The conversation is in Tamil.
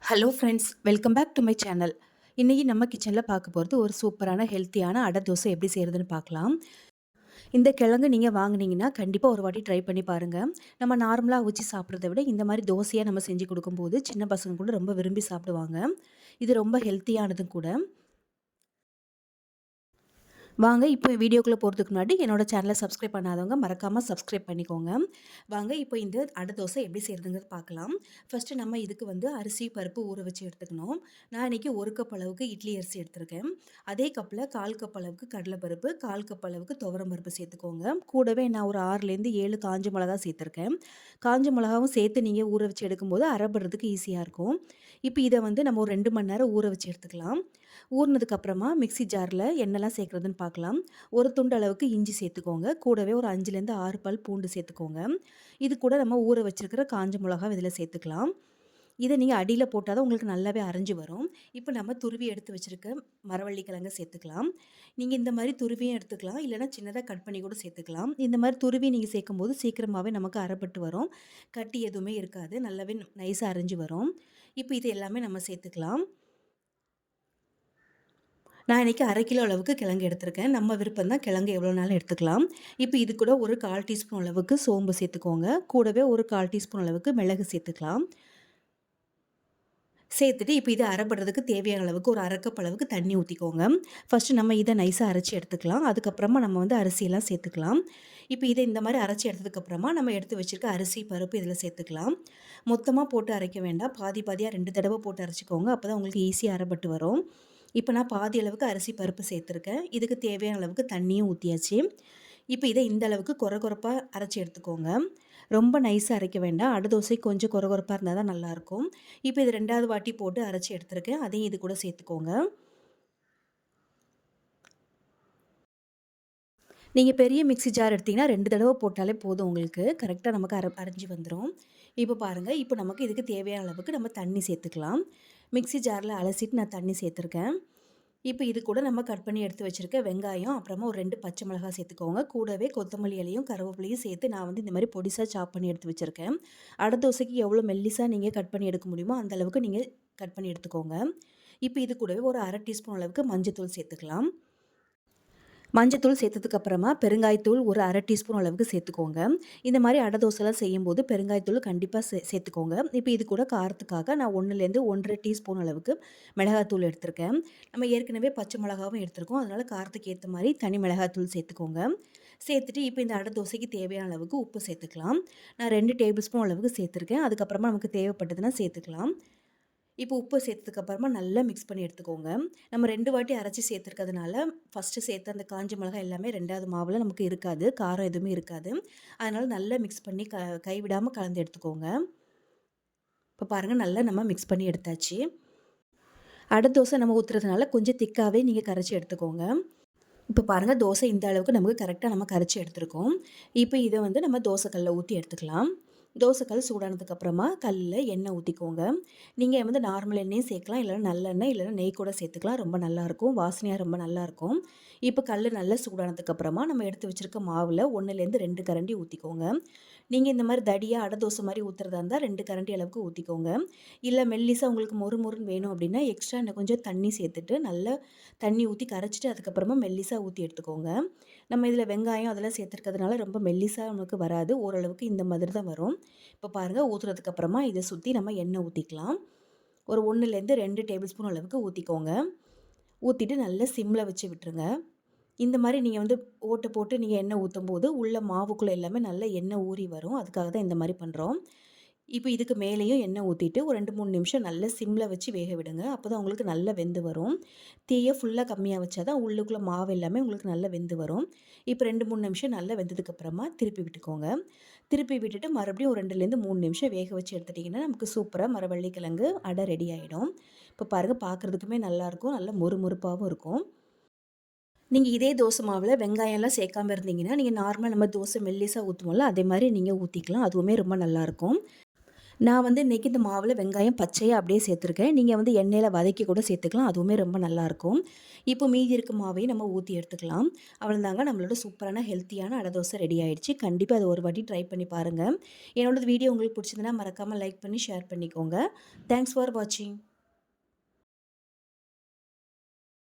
Hello friends, welcome back to my channel. இன்னைக்கு நம்ம கிச்சனில் பார்க்க போகிறது ஒரு சூப்பரான ஹெல்த்தியான அடை தோசை எப்படி செய்கிறதுன்னு பார்க்கலாம். இந்த கிழங்கு நீங்கள் வாங்குனீங்கன்னா கண்டிப்பாக ஒரு வாட்டி ட்ரை பண்ணி பாருங்கள். நம்ம நார்மலாக அவிச்சு சாப்பிட்றத விட இந்த மாதிரி தோசையாக நம்ம செஞ்சு கொடுக்கும்போது சின்ன பசங்க கூட ரொம்ப விரும்பி சாப்பிடுவாங்க. இது ரொம்ப ஹெல்த்தியானதும் கூட. வாங்க இப்போ வீடியோக்குள்ளே போகிறதுக்கு முன்னாடி என்னோட சேனலை சப்ஸ்கிரைப் பண்ணாதவங்க மறக்காமல் சப்ஸ்கிரைப் பண்ணிக்கோங்க. வாங்க இப்போ இந்த அடை தோசை எப்படி செய்கிறதுங்கிறது பார்க்கலாம். ஃபஸ்ட்டு நம்ம இதுக்கு அரிசி பருப்பு ஊற வச்சு எடுத்துக்கணும். நான் இன்றைக்கி 1 கப் அளவுக்கு இட்லி அரிசி எடுத்திருக்கேன். அதே கப்பில் 1/4 கப் அளவுக்கு கடலைப்பருப்பு, 1/4 கப் அளவுக்கு துவரம் பருப்பு சேர்த்துக்கோங்க. கூடவே நான் ஒரு 6லேருந்து 7 காஞ்ச மிளகா சேர்த்துருக்கேன். காஞ்ச மிளகாவும் சேர்த்து நீங்கள் ஊற வச்சு எடுக்கும்போது அரைப்படுறதுக்கு ஈஸியாக இருக்கும். இப்போ இதை நம்ம ஒரு 2 மணி நேரம் ஊற வச்சு எடுத்துக்கலாம். ஊறினதுக்கப்புறமா மிக்ஸி ஜாரில் என்னெல்லாம் சேர்க்குறதுன்னு பார்க்கலாம். ஒரு துண்டு அளவுக்கு இஞ்சி சேர்த்துக்கோங்க. கூடவே ஒரு 5லேருந்து 6 பல் பூண்டு சேர்த்துக்கோங்க. இது கூட நம்ம ஊற வச்சுருக்கிற காஞ்ச மிளகா இதில் சேர்த்துக்கலாம். இதை நீங்கள் அடியில் போட்டால் தான் உங்களுக்கு நல்லாவே அரைஞ்சு வரும். இப்போ நம்ம துருவி எடுத்து வச்சுருக்க மரவள்ளி கிழங்க சேர்த்துக்கலாம். நீங்கள் இந்த மாதிரி துருவியும் எடுத்துக்கலாம், இல்லைனா சின்னதாக கட் பண்ணி கூட சேர்த்துக்கலாம். இந்த மாதிரி துருவி நீங்கள் சேர்க்கும்போது சீக்கிரமாகவே நமக்கு அரைப்பட்டு வரும். கட்டி எதுவுமே இருக்காது, நல்லாவே நைஸாக அரைஞ்சு வரும். இப்போ இது எல்லாமே நம்ம சேர்த்துக்கலாம். நான் இன்றைக்கி 1/2 கிலோ அளவுக்கு கிழங்கு எடுத்திருக்கேன். நம்ம விருப்பம் தான், கிழங்கு எவ்வளோ நாளும் எடுத்துக்கலாம். இப்போ இது கூட ஒரு 1/4 டீஸ்பூன் அளவுக்கு சோம்பு சேர்த்துக்கோங்க. கூடவே ஒரு 1/4 டீஸ்பூன் அளவுக்கு மிளகு சேர்த்துக்கலாம். சேர்த்துட்டு இப்போ இதை அரைப்படுறதுக்கு தேவையான அளவுக்கு ஒரு 1/2 கப் அளவுக்கு தண்ணி ஊற்றிக்கோங்க. ஃபஸ்ட்டு நம்ம இதை நைஸாக அரைச்சி எடுத்துக்கலாம். அதுக்கப்புறமா நம்ம அரிசியெல்லாம் சேர்த்துக்கலாம். இப்போ இதை இந்த மாதிரி அரைச்சி எடுத்ததுக்கப்புறமா நம்ம எடுத்து வச்சுருக்க அரிசி பருப்பு இதில் சேர்த்துக்கலாம். மொத்தமாக போட்டு அரைக்க வேண்டாம், பாதி பாதியாக 2 தடவை போட்டு அரைச்சிக்கோங்க. அப்போ தான் உங்களுக்கு ஈஸியாக அரைப்பட்டு வரும். இப்போ நான் பாதி அளவுக்கு அரிசி பருப்பு சேர்த்துருக்கேன். இதுக்கு தேவையான அளவுக்கு தண்ணியும் ஊற்றியாச்சு. இப்போ இதை இந்த அளவுக்கு கொரகொரப்பாக அரைச்சி எடுத்துக்கோங்க. ரொம்ப நைஸாக அரைக்க வேண்டாம், அடை தோசை கொஞ்சம் கொரகொரப்பாக இருந்தால் தான் நல்லாயிருக்கும். இப்போ இது 2வது வாட்டி போட்டு அரைச்சி எடுத்துருக்கேன். அதையும் இது கூட சேர்த்துக்கோங்க. நீங்கள் பெரிய மிக்ஸி ஜார் எடுத்திங்கன்னா 2 தடவை போட்டாலே போதும், உங்களுக்கு கரெக்டாக நமக்கு அரைஞ்சி வந்துடும். இப்போ பாருங்கள், இப்போ நமக்கு இதுக்கு தேவையான அளவுக்கு நம்ம தண்ணி சேர்த்துக்கலாம். மிக்ஸி ஜாரில் அலசிட்டு நான் தண்ணி சேர்த்துருக்கேன். இப்போ இது கூட நம்ம கட் பண்ணி எடுத்து வச்சுருக்க வெங்காயம், அப்புறமா ஒரு 2 பச்சை மிளகாய் சேர்த்துக்கோங்க. கூடவே கொத்தமல்லி இலையும் கருவேப்பிலையும் சேர்த்து நான் இந்த மாதிரி பொடிசாக சாப் பண்ணி எடுத்து வச்சுருக்கேன். அடை தோசைக்கு எவ்வளோ மெல்லிசாக நீங்கள் கட் பண்ணி எடுக்க முடியுமோ அந்தளவுக்கு நீங்கள் கட் பண்ணி எடுத்துக்கோங்க. இப்போ இது கூடவே ஒரு 1/2 டீஸ்பூன் அளவுக்கு மஞ்சத்தூள் சேர்த்துக்கலாம். மஞ்சத்தூள் சேர்த்ததுக்கப்புறமா பெருங்காயத்தூள் ஒரு 1/2 டீஸ்பூன் அளவுக்கு சேர்த்துக்கோங்க. இந்த மாதிரி அடை தோசைலாம் செய்யும்போது பெருங்காயத்தூள் கண்டிப்பாக சேர்த்துக்கோங்க. இப்போ இது கூட காரத்துக்காக நான் 1லேருந்து 1 1/2 டீஸ்பூன் அளவுக்கு மிளகாத்தூள் எடுத்திருக்கேன். நம்ம ஏற்கனவே பச்சை மிளகாவும் எடுத்திருக்கோம், அதனால் காரத்துக்கு ஏற்ற மாதிரி தனி மிளகாத்தூள் சேர்த்துக்கோங்க. சேர்த்துட்டு இப்போ இந்த அடை தோசைக்கு தேவையான அளவுக்கு உப்பு சேர்த்துக்கலாம். நான் 2 டேபிள் ஸ்பூன் அளவுக்கு சேர்த்துருக்கேன். அதுக்கப்புறமா நமக்கு தேவைப்பட்டதுன்னா சேர்த்துக்கலாம். இப்போ உப்பு சேர்த்ததுக்கப்புறமா நல்லா மிக்ஸ் பண்ணி எடுத்துக்கோங்க. நம்ம 2 வாட்டி அரைச்சி சேர்த்துருக்கிறதுனால ஃபஸ்ட்டு சேர்த்த அந்த காஞ்ச மிளகாய் எல்லாமே 2வது மாவில் நமக்கு இருக்காது, காரம் எதுவுமே இருக்காது. அதனால் நல்லா மிக்ஸ் பண்ணி கைவிடாமல் கலந்து எடுத்துக்கோங்க. இப்போ பாருங்கள், நல்லா நம்ம மிக்ஸ் பண்ணி எடுத்தாச்சு. அடை தோசை நம்ம ஊற்றுறதுனால கொஞ்சம் திக்காகவே நீங்கள் கரைச்சி எடுத்துக்கோங்க. இப்போ பாருங்கள், தோசை இந்த அளவுக்கு நமக்கு கரெக்டாக நம்ம கரைச்சி எடுத்துருக்கோம். இப்போ இதை நம்ம தோசைக்கல்லில் ஊற்றி எடுத்துக்கலாம். தோசைக்கல் சூடானதுக்கப்புறமா கல்லில் எண்ணெய் ஊற்றிக்கோங்க. நீங்கள் நார்மல் எண்ணெயும் சேர்க்கலாம், இல்லைனா நல்லெண்ணெய் இல்லைனா நெய் கூட சேர்த்துக்கலாம். ரொம்ப நல்லாயிருக்கும், வாசனையாக ரொம்ப நல்லாயிருக்கும். இப்போ கல் நல்லா சூடானதுக்கப்புறமா நம்ம எடுத்து வச்சுருக்க மாவில் 1லேருந்து 2 கரண்டி ஊற்றிக்கோங்க. நீங்கள் இந்த மாதிரி தடியாக அடை தோசை மாதிரி ஊற்றுறதா இருந்தால் 2 கரண்டி அளவுக்கு ஊற்றிக்கோங்க. இல்லை மெல்லிசாக உங்களுக்கு மொறுமொறுன்னு வேணும் அப்படின்னா எக்ஸ்ட்ரா இன்னும் கொஞ்சம் தண்ணி சேர்த்துட்டு நல்லா தண்ணி ஊற்றி கரைச்சிட்டு அதுக்கப்புறமா மெல்லிசாக ஊற்றி எடுத்துக்கோங்க. நம்ம இதில் வெங்காயம் அதெல்லாம் சேர்த்துருக்கிறதுனால ரொம்ப மெல்லிசாக நமக்கு வராது, ஓரளவுக்கு இந்த மாதிரி தான் வரும். இப்போ பாருங்கள், ஊற்றுறதுக்கப்புறமா இதை சுற்றி நம்ம எண்ணெய் ஊற்றிக்கலாம். ஒரு 1லேருந்து 2 டேபிள் ஸ்பூன் அளவுக்கு ஊற்றிக்கோங்க. ஊற்றிட்டு நல்லா சிம்மில் வச்சு விட்டுருங்க. இந்த மாதிரி நீங்கள் ஓட்டை போட்டு நீங்கள் எண்ணெய் ஊற்றும்போது உள்ள மாவுக்குள்ளே எல்லாமே நல்லா எண்ணெய் ஊறி வரும். அதுக்காக தான் இந்த மாதிரி பண்ணுறோம். இப்போ இதுக்கு மேலேயும் எண்ணெய் ஊற்றிட்டு ஒரு 2-3 நிமிஷம் நல்லா சிம்மில் வச்சு வேக விடுங்க. அப்போ தான் உங்களுக்கு நல்லா வெந்து வரும். தீயை ஃபுல்லாக கம்மியாக வச்சா தான் உள்ளுக்குள்ளே மாவு எல்லாமே உங்களுக்கு நல்லா வெந்து வரும். இப்போ 2-3 நிமிஷம் நல்லா வெந்ததுக்கப்புறமா திருப்பி விட்டுக்கோங்க. திருப்பி விட்டுட்டு மறுபடியும் ஒரு 2லேருந்து 3 நிமிஷம் வேக வச்சு எடுத்துட்டிங்கன்னா நமக்கு சூப்பராக மரவள்ளி கிழங்கு அடை ரெடி ஆகிடும். இப்போ பாருங்கள், பார்க்குறதுக்குமே நல்லாயிருக்கும், நல்லா மொறுமொறுப்பாகவும் இருக்கும். நீங்கள் இதே தோசை மாவில் வெங்காயம்லாம் சேர்க்காமல் இருந்தீங்கன்னா நீங்கள் நார்மலாக நம்ம தோசை மெல்லிசாக ஊற்றுவோம்ல, அதே மாதிரி நீங்கள் ஊற்றிக்கலாம். அதுவுமே ரொம்ப நல்லாயிருக்கும். நான் வந்து இன்றைக்கி இந்த மாவில் வெங்காயம் பச்சையா அப்படியே சேர்த்துருக்கேன். நீங்கள் வந்து எண்ணெயில் வதக்கி கூட சேர்த்துக்கலாம். அதுவுமே ரொம்ப நல்லாயிருக்கும். இப்போ மீதி இருக்க மாவையும் நம்ம ஊற்றி எடுத்துக்கலாம். அவ்வளோதாங்க, நம்மளோட சூப்பரான ஹெல்த்தியான அடை தோசை ரெடி ஆயிடுச்சு. கண்டிப்பாக அதை ஒரு வாட்டி ட்ரை பண்ணி பாருங்கள். என்னோட வீடியோ உங்களுக்கு பிடிச்சிருந்தனா மறக்காமல் லைக் பண்ணி ஷேர் பண்ணிக்கோங்க. தேங்க்ஸ் ஃபார் வாட்சிங்.